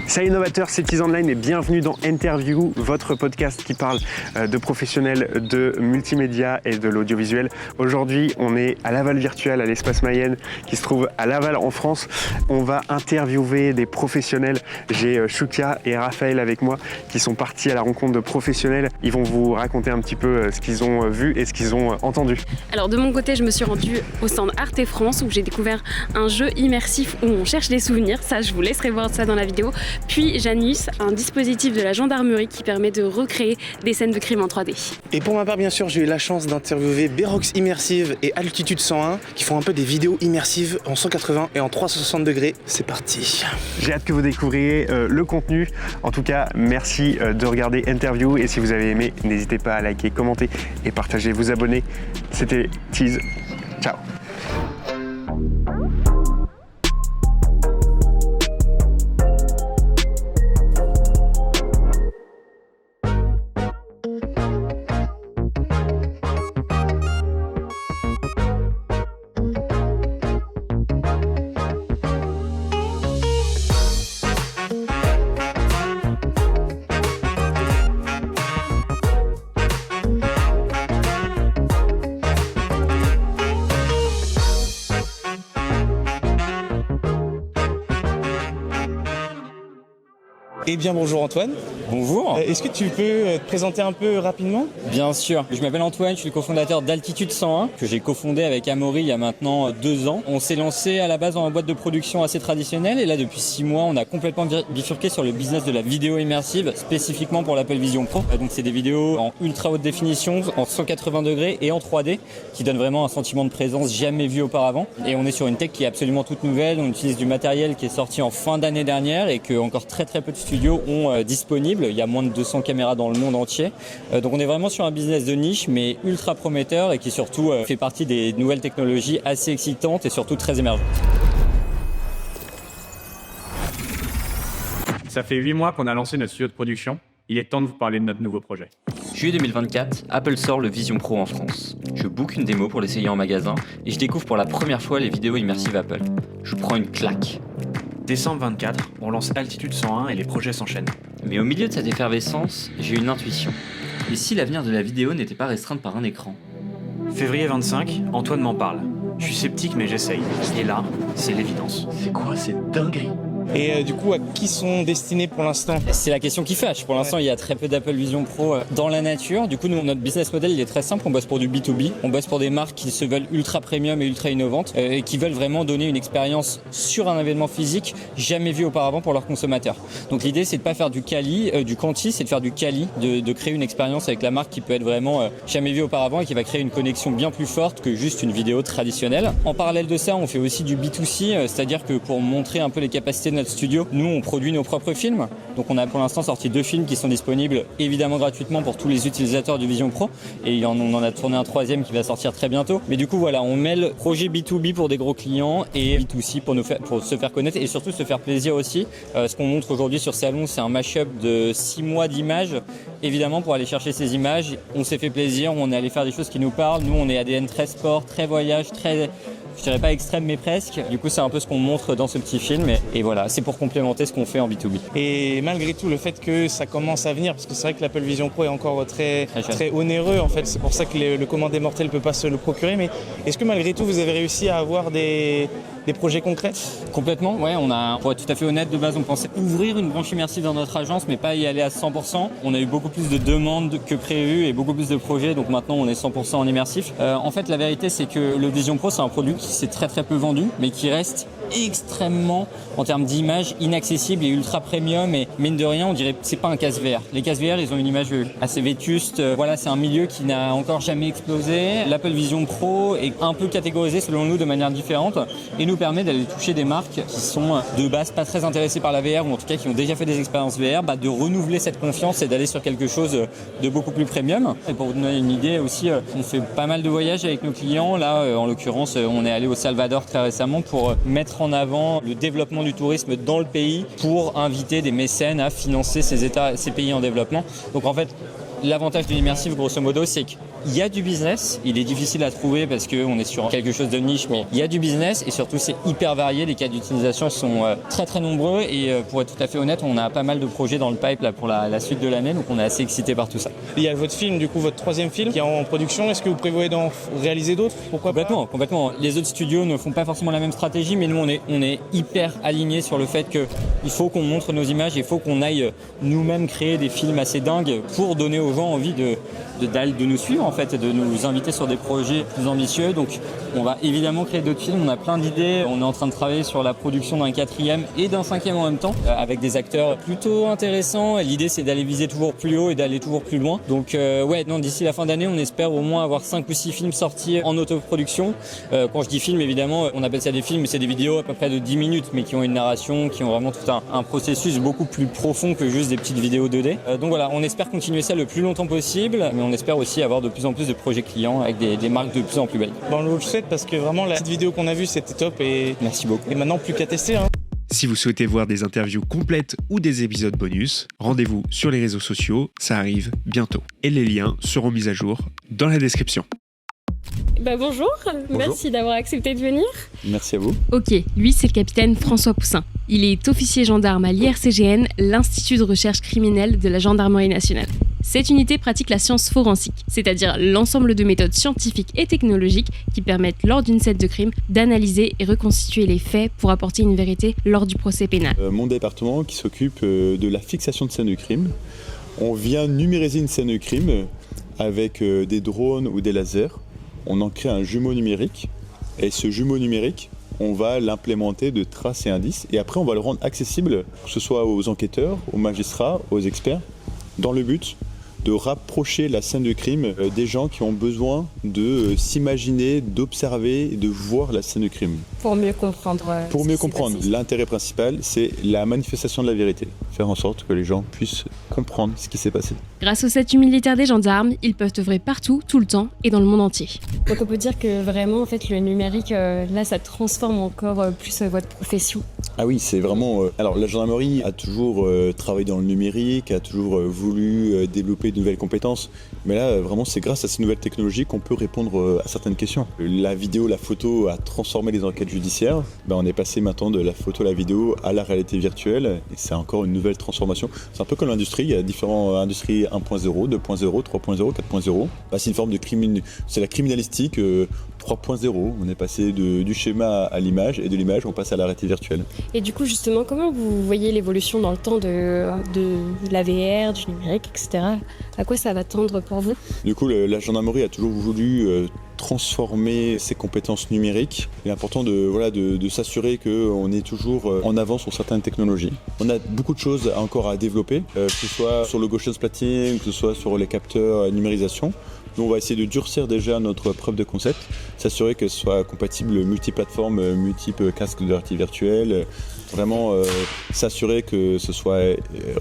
Salut innovateurs, c'est Tease Online et bienvenue dans Interview, votre podcast qui parle de professionnels de multimédia et de l'audiovisuel. Aujourd'hui, on est à Laval Virtual, à l'espace Mayenne, qui se trouve à Laval en France. On va interviewer des professionnels. J'ai Shukia et Raphaël avec moi qui sont partis à la rencontre de professionnels. Ils vont vous raconter un petit peu ce qu'ils ont vu et ce qu'ils ont entendu. Alors de mon côté, je me suis rendue au stand Arte France où j'ai découvert un jeu immersif où on cherche des souvenirs. Ça, je vous laisserai voir ça dans la vidéo. Puis Janus, un dispositif de la gendarmerie qui permet de recréer des scènes de crime en 3D. Et pour ma part, bien sûr, j'ai eu la chance d'interviewer Berox Immersive et Altitude 101 qui font un peu des vidéos immersives en 180 et en 360 degrés. C'est parti. J'ai hâte que vous découvriez le contenu. En tout cas, merci de regarder Interview et si vous avez aimé, n'hésitez pas à liker, commenter et partager, vous abonner. C'était Tease. Ciao. Eh bien, bonjour Antoine. Bonjour. Est-ce que tu peux te présenter un peu rapidement ? Bien sûr. Je m'appelle Antoine, je suis le cofondateur d'Altitude 101, que j'ai cofondé avec Amaury il y a maintenant 2 ans. On s'est lancé à la base dans une boîte de production assez traditionnelle et là depuis 6 mois, on a complètement bifurqué sur le business de la vidéo immersive, spécifiquement pour l'Apple Vision Pro. Donc c'est des vidéos en ultra haute définition, en 180 degrés et en 3D, qui donnent vraiment un sentiment de présence jamais vu auparavant. Et on est sur une tech qui est absolument toute nouvelle. On utilise du matériel qui est sorti en fin d'année dernière et que encore très peu de studios ont disponible. Il y a moins de 200 caméras dans le monde entier. Donc on est vraiment sur un business de niche mais ultra prometteur et qui surtout fait partie des nouvelles technologies assez excitantes et surtout très émergentes. Ça fait 8 mois qu'on a lancé notre studio de production. Il est temps de vous parler de notre nouveau projet. Juillet 2024, Apple sort le Vision Pro en France. Je book une démo pour l'essayer en magasin et je découvre pour la première fois les vidéos immersives Apple. Je prends une claque. Décembre 24, on lance Altitude 101 et les projets s'enchaînent. Mais au milieu de cette effervescence, j'ai une intuition. Et si l'avenir de la vidéo n'était pas restreint par un écran ? Février 25, Antoine m'en parle. Je suis sceptique mais j'essaye. Et là, c'est l'évidence. C'est quoi cette dinguerie ? Et du coup, à qui sont destinés pour l'instant ? C'est la question qui fâche. Pour l'instant, il y a très peu d'Apple Vision Pro dans la nature. Du coup, nous, notre business model, il est très simple. On bosse pour du B2B. On bosse pour des marques qui se veulent ultra premium et ultra innovantes et qui veulent vraiment donner une expérience sur un événement physique jamais vu auparavant pour leurs consommateurs. Donc l'idée, c'est de pas faire du quanti, c'est de faire du quali, de créer une expérience avec la marque qui peut être vraiment jamais vue auparavant et qui va créer une connexion bien plus forte que juste une vidéo traditionnelle. En parallèle de ça, on fait aussi du B2C, c'est-à-dire que pour montrer un peu les capacités de notre studio, nous on produit nos propres films. Donc on a pour l'instant sorti 2 films qui sont disponibles évidemment gratuitement pour tous les utilisateurs du Vision Pro et on en a tourné un 3e qui va sortir très bientôt. Mais du coup voilà, on mêle projet B2B pour des gros clients et B2C pour se faire connaître et surtout se faire plaisir aussi. Ce qu'on montre aujourd'hui sur Salon, c'est un mash-up de 6 mois d'images. Évidemment pour aller chercher ces images, on s'est fait plaisir, on est allé faire des choses qui nous parlent. Nous on est ADN très sport, très voyage, très... Je dirais pas extrême mais presque. Du coup c'est un peu ce qu'on montre dans ce petit film et voilà, c'est pour complémenter ce qu'on fait en B2B. Et malgré tout, le fait que ça commence à venir, parce que c'est vrai que l'Apple Vision Pro est encore très onéreux en fait, c'est pour ça que le commun des mortels ne peut pas se le procurer, mais est-ce que malgré tout vous avez réussi à avoir des projets concrets ? Complètement, ouais, pour être tout à fait honnête, de base on pensait ouvrir une branche immersive dans notre agence mais pas y aller à 100%. On a eu beaucoup plus de demandes que prévu et beaucoup plus de projets, donc maintenant on est 100% en immersif. En fait la vérité c'est que le Vision Pro c'est un produit qui s'est très peu vendu mais qui reste extrêmement, en termes d'image, inaccessible et ultra premium et mine de rien on dirait que c'est pas un casque VR. Les casques VR ils ont une image assez vétuste, voilà, c'est un milieu qui n'a encore jamais explosé. L'Apple Vision Pro est un peu catégorisé selon nous de manière différente et nous permet d'aller toucher des marques qui sont de base pas très intéressées par la VR ou en tout cas qui ont déjà fait des expériences VR, de renouveler cette confiance et d'aller sur quelque chose de beaucoup plus premium. Et pour vous donner une idée aussi, on fait pas mal de voyages avec nos clients. Là en l'occurrence on est allé au Salvador très récemment pour mettre en avant le développement du tourisme dans le pays pour inviter des mécènes à financer ces pays en développement. Donc en fait, l'avantage de l'immersive, grosso modo, c'est Il y a du business, il est difficile à trouver parce qu'on est sur quelque chose de niche, mais il y a du business et surtout c'est hyper varié, les cas d'utilisation sont très très nombreux et pour être tout à fait honnête, on a pas mal de projets dans le pipe là, pour la suite de l'année, donc on est assez excité par tout ça. Il y a votre film, du coup votre 3e film qui est en production, est-ce que vous prévoyez d'en réaliser d'autres? Pourquoi pas? Complètement. Les autres studios ne font pas forcément la même stratégie, mais nous on est hyper alignés sur le fait qu'il faut qu'on montre nos images, il faut qu'on aille nous-mêmes créer des films assez dingues pour donner aux gens envie de nous suivre en fait, de nous inviter sur des projets plus ambitieux. Donc on va évidemment créer d'autres films, on a plein d'idées, on est en train de travailler sur la production d'un 4e et d'un 5e en même temps, avec des acteurs plutôt intéressants. Et l'idée c'est d'aller viser toujours plus haut et d'aller toujours plus loin. Donc d'ici la fin d'année on espère au moins avoir 5 ou 6 films sortis en autoproduction. Quand je dis film, évidemment on appelle ça des films, mais c'est des vidéos à peu près de 10 minutes mais qui ont une narration, qui ont vraiment tout un processus beaucoup plus profond que juste des petites vidéos 2D. Donc voilà, on espère continuer ça le plus longtemps possible, mais on espère aussi avoir de plus en plus de projets clients avec des marques de plus en plus belles. On le souhaite parce que vraiment la petite vidéo qu'on a vue c'était top et merci beaucoup. Et maintenant plus qu'à tester. Si vous souhaitez voir des interviews complètes ou des épisodes bonus, rendez-vous sur les réseaux sociaux, ça arrive bientôt. Et les liens seront mis à jour dans la description. Bonjour, merci d'avoir accepté de venir. Merci à vous. Ok, lui c'est le capitaine François Poussin. Il est officier gendarme à l'IRCGN, l'Institut de recherche criminelle de la Gendarmerie nationale. Cette unité pratique la science forensique, c'est-à-dire l'ensemble de méthodes scientifiques et technologiques qui permettent, lors d'une scène de crime, d'analyser et reconstituer les faits pour apporter une vérité lors du procès pénal. Mon département qui s'occupe de la fixation de scènes de crime. On vient numériser une scène de crime avec des drones ou des lasers. On en crée un jumeau numérique et ce jumeau numérique, on va l'implémenter de traces et indices et après on va le rendre accessible, que ce soit aux enquêteurs, aux magistrats, aux experts, dans le but de rapprocher la scène de crime des gens qui ont besoin de s'imaginer, d'observer et de voir la scène de crime. Pour mieux comprendre. Pour mieux comprendre, l'intérêt principal, c'est la manifestation de la vérité. Faire en sorte que les gens puissent comprendre ce qui s'est passé. Grâce au statut militaire des gendarmes, ils peuvent œuvrer partout, tout le temps et dans le monde entier. Donc on peut dire que vraiment, en fait, le numérique, là, ça transforme encore plus votre profession. Ah oui, c'est vraiment... Alors, la gendarmerie a toujours travaillé dans le numérique, a toujours voulu développer de nouvelles compétences. Mais là, vraiment, c'est grâce à ces nouvelles technologies qu'on peut répondre à certaines questions. La vidéo, la photo a transformé les enquêtes judiciaires. On est passé maintenant de la photo, la vidéo à la réalité virtuelle. Et c'est encore une nouvelle transformation. C'est un peu comme l'industrie. Il y a différentes industries 1.0, 2.0, 3.0, 4.0. C'est une forme de c'est la criminalistique 3.0. On est passé du schéma à l'image et de l'image, on passe à la réalité virtuelle. Et du coup, justement, comment vous voyez l'évolution dans le temps de la VR, du numérique, etc. À quoi ça va tendre pour vous? Du coup, la gendarmerie a toujours voulu transformer ses compétences numériques. Il est important de s'assurer qu'on est toujours en avance sur certaines technologies. On a beaucoup de choses encore à développer, que ce soit sur le Gaussian splatting, que ce soit sur les capteurs numérisation. Nous, on va essayer de durcir déjà notre preuve de concept, s'assurer que ce soit compatible multiplateforme, multiples casques de réalité virtuelle, vraiment s'assurer que ce soit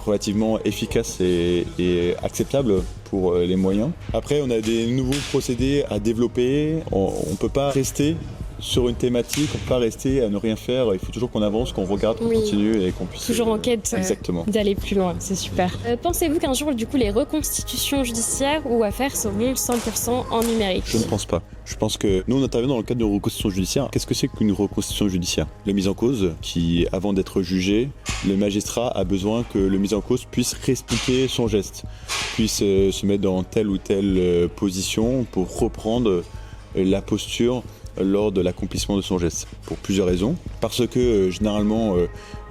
relativement efficace et acceptable pour les moyens. Après, on a des nouveaux procédés à développer. On ne peut pas rester sur une thématique, on ne peut pas rester à ne rien faire. Il faut toujours qu'on avance, qu'on regarde, qu'on continue et qu'on puisse... Toujours en quête d'aller plus loin, c'est super. Pensez-vous qu'un jour, du coup, les reconstitutions judiciaires ou affaires seront 100% en numérique? Je ne pense pas. Je pense que nous, on intervient dans le cadre d'une reconstitution judiciaire. Qu'est-ce que c'est qu'une reconstitution judiciaire? La mise en cause, qui, avant d'être jugé, le magistrat a besoin que le mis en cause puisse réexpliquer son geste, puisse se mettre dans telle ou telle position pour reprendre la posture lors de l'accomplissement de son geste, pour plusieurs raisons. Parce que généralement,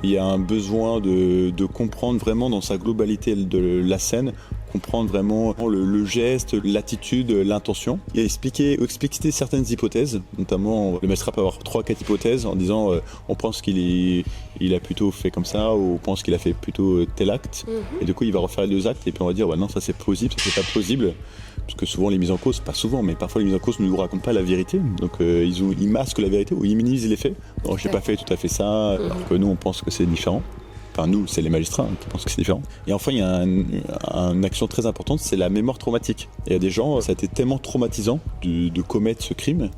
il y a un besoin de comprendre vraiment dans sa globalité de la scène, comprendre vraiment le geste, l'attitude, l'intention, et expliciter certaines hypothèses. Notamment, le magistrat peut avoir 3-4 hypothèses en disant on pense qu'il a plutôt fait comme ça, ou on pense qu'il a fait plutôt tel acte, et du coup il va refaire les 2 actes, et puis on va dire non, ça c'est plausible, ça c'est pas plausible. Parce que souvent les mises en cause, pas souvent, mais parfois les mises en cause ne nous racontent pas la vérité. Donc ils masquent la vérité ou ils minimisent les faits. Non, j'ai pas fait tout à fait ça, alors que nous on pense que c'est différent. Enfin nous, c'est les magistrats qui pensent que c'est différent. Et enfin, il y a une action très importante, c'est la mémoire traumatique. Il y a des gens, ça a été tellement traumatisant de commettre ce crime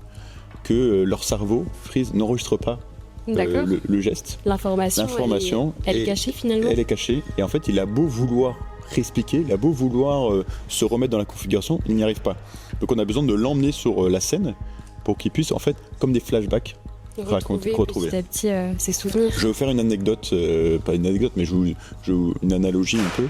que leur cerveau n'enregistre pas le geste. L'information, elle est cachée finalement. Elle est cachée. Et en fait, il a beau vouloir réexpliquer, il a beau vouloir se remettre dans la configuration, il n'y arrive pas. Donc on a besoin de l'emmener sur la scène pour qu'il puisse, en fait, comme des flashbacks, retrouver petit à petit ses souvenirs. Je vais vous faire une anecdote, pas une anecdote, mais je vous une analogie un peu.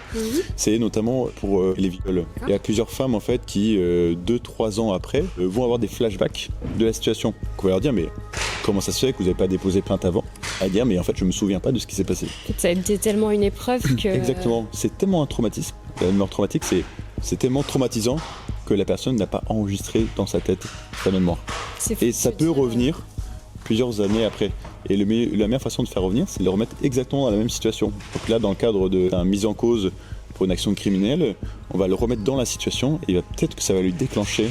C'est notamment pour les viols. Il y a plusieurs femmes en fait qui, 2-3 ans après, vont avoir des flashbacks de la situation. On va leur dire, mais comment ça se fait que vous n'avez pas déposé plainte avant? À dire, mais en fait, je me souviens pas de ce qui s'est passé. Ça a été tellement une épreuve que... Exactement. C'est tellement un traumatisme. La mémoire traumatique, c'est tellement traumatisant que la personne n'a pas enregistré dans sa tête sa mémoire. Et ça peut revenir plusieurs années après. Et la meilleure façon de faire revenir, c'est de le remettre exactement dans la même situation. Donc là, dans le cadre d'une mise en cause pour une action criminelle, on va le remettre dans la situation et peut-être que ça va lui déclencher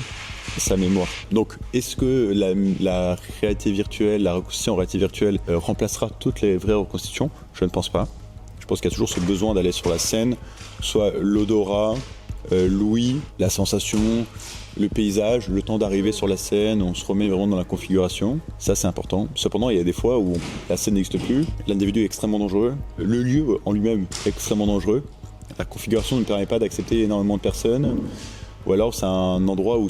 sa mémoire. Donc, est-ce que la réalité virtuelle, la reconstitution en réalité virtuelle remplacera toutes les vraies reconstitutions? Je ne pense pas. Je pense qu'il y a toujours ce besoin d'aller sur la scène, soit l'odorat, l'ouïe, la sensation, le paysage, le temps d'arriver sur la scène, on se remet vraiment dans la configuration. Ça, c'est important. Cependant, il y a des fois où la scène n'existe plus, l'individu est extrêmement dangereux, le lieu en lui-même est extrêmement dangereux, la configuration ne permet pas d'accepter énormément de personnes, ou alors c'est un endroit où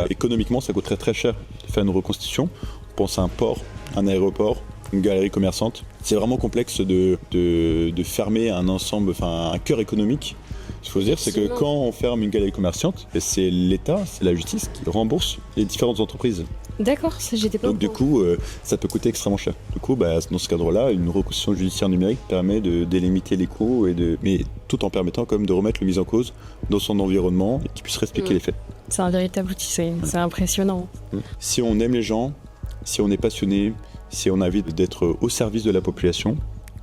économiquement, ça coûterait très cher de faire une reconstitution. On pense à un port, un aéroport, une galerie commerçante. C'est vraiment complexe de fermer un ensemble, enfin un cœur économique. Ce qu'il faut se dire, c'est que quand on ferme une galerie commerçante, c'est l'État, c'est la justice qui rembourse les différentes entreprises. D'accord, ça j'étais pas. Donc du coup, ça peut coûter extrêmement cher. Du coup, dans ce cadre-là, une reconstitution judiciaire numérique permet de délimiter les coûts, mais tout en permettant quand même de remettre le mis en cause dans son environnement et qu'il puisse expliquer les faits. C'est un véritable outil, c'est impressionnant. Si on aime les gens, si on est passionné, si on a envie d'être au service de la population,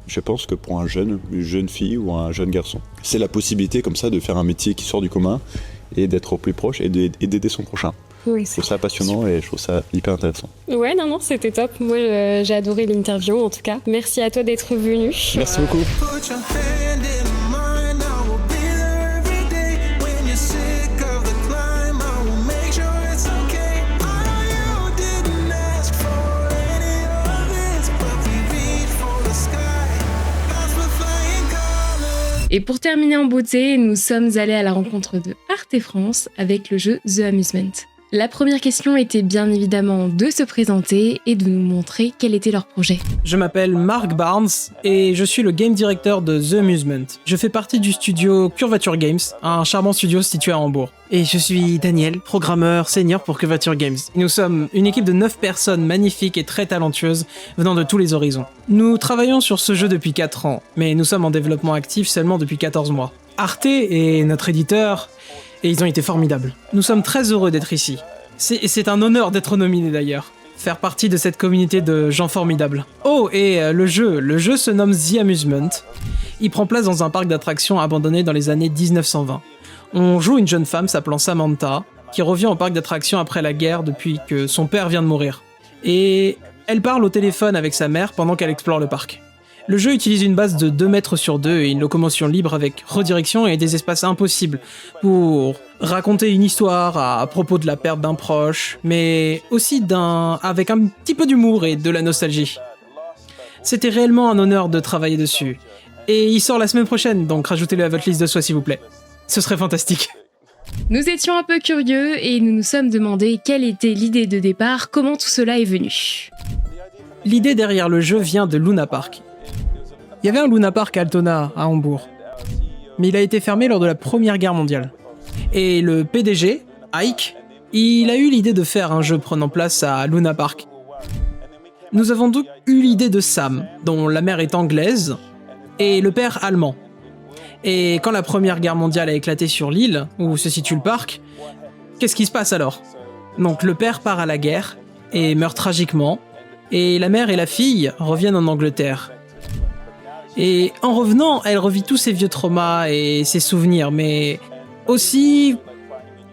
je pense que pour une jeune fille ou un jeune garçon, c'est la possibilité comme ça de faire un métier qui sort du commun et d'être au plus proche et d'aider son prochain. Oui, je trouve ça passionnant et je trouve ça hyper intéressant. Ouais, non, c'était top. Moi, j'ai adoré l'interview en tout cas. Merci à toi d'être venu. Merci beaucoup. Et pour terminer en beauté, nous sommes allés à la rencontre de Arte France avec le jeu The Amusement. La première question était bien évidemment de se présenter et de nous montrer quel était leur projet. Je m'appelle Mark Barnes et je suis le game director de The Amusement. Je fais partie du studio Curvature Games, un charmant studio situé à Hambourg. Et je suis Daniel, programmeur senior pour Curvature Games. Nous sommes une équipe de 9 personnes magnifiques et très talentueuses venant de tous les horizons. Nous travaillons sur ce jeu depuis 4 ans, mais nous sommes en développement actif seulement depuis 14 mois. Arte est notre éditeur, et ils ont été formidables. Nous sommes très heureux d'être ici. C'est un honneur d'être nominé d'ailleurs. Faire partie de cette communauté de gens formidables. Oh, et le jeu se nomme The Amusement. Il prend place dans un parc d'attractions abandonné dans les années 1920. On joue une jeune femme s'appelant Samantha, qui revient au parc d'attractions après la guerre depuis que son père vient de mourir. Et elle parle au téléphone avec sa mère pendant qu'elle explore le parc. Le jeu utilise une base de 2 mètres sur 2 et une locomotion libre avec redirection et des espaces impossibles pour raconter une histoire à propos de la perte d'un proche, mais aussi avec un petit peu d'humour et de la nostalgie. C'était réellement un honneur de travailler dessus. Et il sort la semaine prochaine, donc rajoutez-le à votre liste de choix s'il vous plaît. Ce serait fantastique. Nous étions un peu curieux et nous nous sommes demandé quelle était l'idée de départ, comment tout cela est venu. L'idée derrière le jeu vient de Luna Park. Il y avait un Luna Park à Altona, à Hambourg. Mais il a été fermé lors de la Première Guerre mondiale. Et le PDG, Ike, il a eu l'idée de faire un jeu prenant place à Luna Park. Nous avons donc eu l'idée de Sam, dont la mère est anglaise, et le père allemand. Et quand la Première Guerre mondiale a éclaté sur l'île, où se situe le parc, qu'est-ce qui se passe alors? Donc le père part à la guerre, et meurt tragiquement, et la mère et la fille reviennent en Angleterre. Et en revenant, elle revit tous ses vieux traumas et ses souvenirs, mais aussi,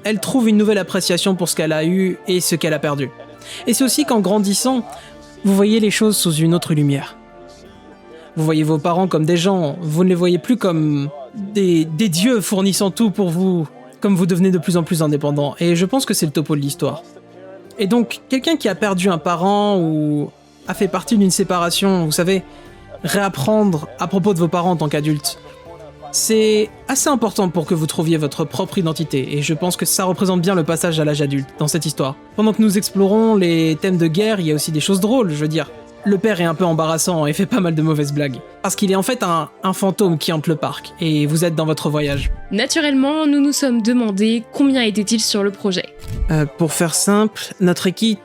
elle trouve une nouvelle appréciation pour ce qu'elle a eu et ce qu'elle a perdu. Et c'est aussi qu'en grandissant, vous voyez les choses sous une autre lumière. Vous voyez vos parents comme des gens, vous ne les voyez plus comme des dieux fournissant tout pour vous, comme vous devenez de plus en plus indépendant. Et je pense que c'est le topo de l'histoire. Et donc, quelqu'un qui a perdu un parent ou a fait partie d'une séparation, vous savez, réapprendre à propos de vos parents en tant qu'adultes. C'est assez important pour que vous trouviez votre propre identité, et je pense que ça représente bien le passage à l'âge adulte dans cette histoire. Pendant que nous explorons les thèmes de guerre, il y a aussi des choses drôles, je veux dire. Le père est un peu embarrassant et fait pas mal de mauvaises blagues. Parce qu'il est en fait un fantôme qui hante le parc, et vous êtes dans votre voyage. Naturellement, nous nous sommes demandé combien était-il sur le projet. Pour faire simple, notre équipe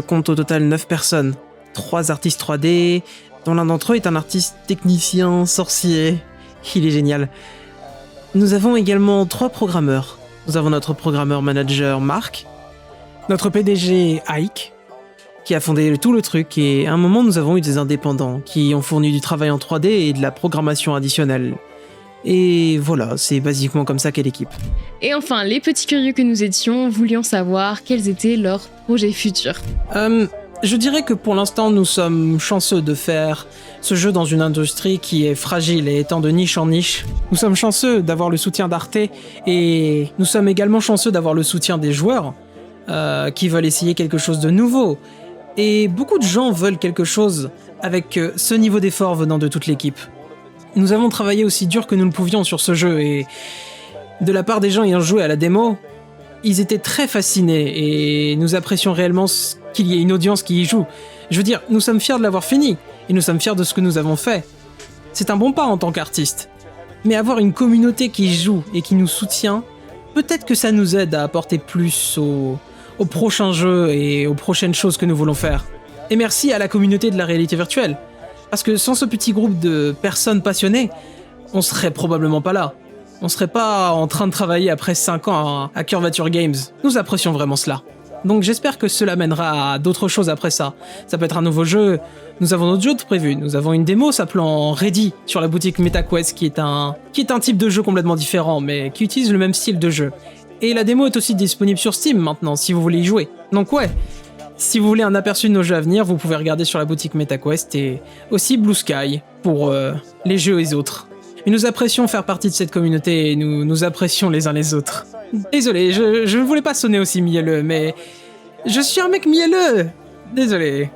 compte au total 9 personnes. 3 artistes 3D, dont l'un d'entre eux est un artiste technicien sorcier. Il est génial. Nous avons également 3 programmeurs. Nous avons notre programmeur manager Marc, notre PDG Ike, qui a fondé tout le truc, et à un moment nous avons eu des indépendants qui ont fourni du travail en 3D et de la programmation additionnelle. Et voilà, c'est basiquement comme ça qu'est l'équipe. Et enfin, les petits curieux que nous étions voulions savoir quels étaient leurs projets futurs. Je dirais que pour l'instant, nous sommes chanceux de faire ce jeu dans une industrie qui est fragile et étant de niche en niche. Nous sommes chanceux d'avoir le soutien d'Arte, et nous sommes également chanceux d'avoir le soutien des joueurs qui veulent essayer quelque chose de nouveau. Et beaucoup de gens veulent quelque chose avec ce niveau d'effort venant de toute l'équipe. Nous avons travaillé aussi dur que nous le pouvions sur ce jeu, et de la part des gens ayant joué à la démo, ils étaient très fascinés, et nous apprécions réellement qu'il y ait une audience qui y joue. Je veux dire, nous sommes fiers de l'avoir fini, et nous sommes fiers de ce que nous avons fait. C'est un bon pas en tant qu'artiste. Mais avoir une communauté qui joue et qui nous soutient, peut-être que ça nous aide à apporter plus aux prochains jeux et aux prochaines choses que nous voulons faire. Et merci à la communauté de la réalité virtuelle. Parce que sans ce petit groupe de personnes passionnées, on serait probablement pas là. On serait pas en train de travailler après 5 ans à Curvature Games. Nous apprécions vraiment cela. Donc j'espère que cela mènera à d'autres choses après ça. Ça peut être un nouveau jeu. Nous avons d'autres jeux de prévus. Nous avons une démo s'appelant Ready sur la boutique MetaQuest qui est un type de jeu complètement différent, mais qui utilise le même style de jeu. Et la démo est aussi disponible sur Steam maintenant, si vous voulez y jouer. Donc ouais, si vous voulez un aperçu de nos jeux à venir, vous pouvez regarder sur la boutique MetaQuest, et aussi Blue Sky pour les jeux et les autres. Et nous apprécions faire partie de cette communauté, et nous apprécions les uns les autres. Désolé, je ne voulais pas sonner aussi mielleux, mais je suis un mec mielleux. Désolé.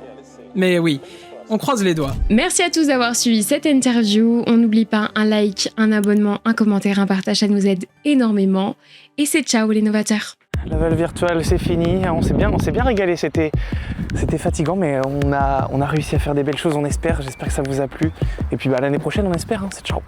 Mais oui, on croise les doigts. Merci à tous d'avoir suivi cette interview. On n'oublie pas un like, un abonnement, un commentaire, un partage, ça nous aide énormément. Et c'est ciao les novateurs. La Valve Virtual, c'est fini. On s'est bien régalé. C'était fatigant, mais on a réussi à faire des belles choses, on espère. J'espère que ça vous a plu. Et puis l'année prochaine, on espère. C'est ciao.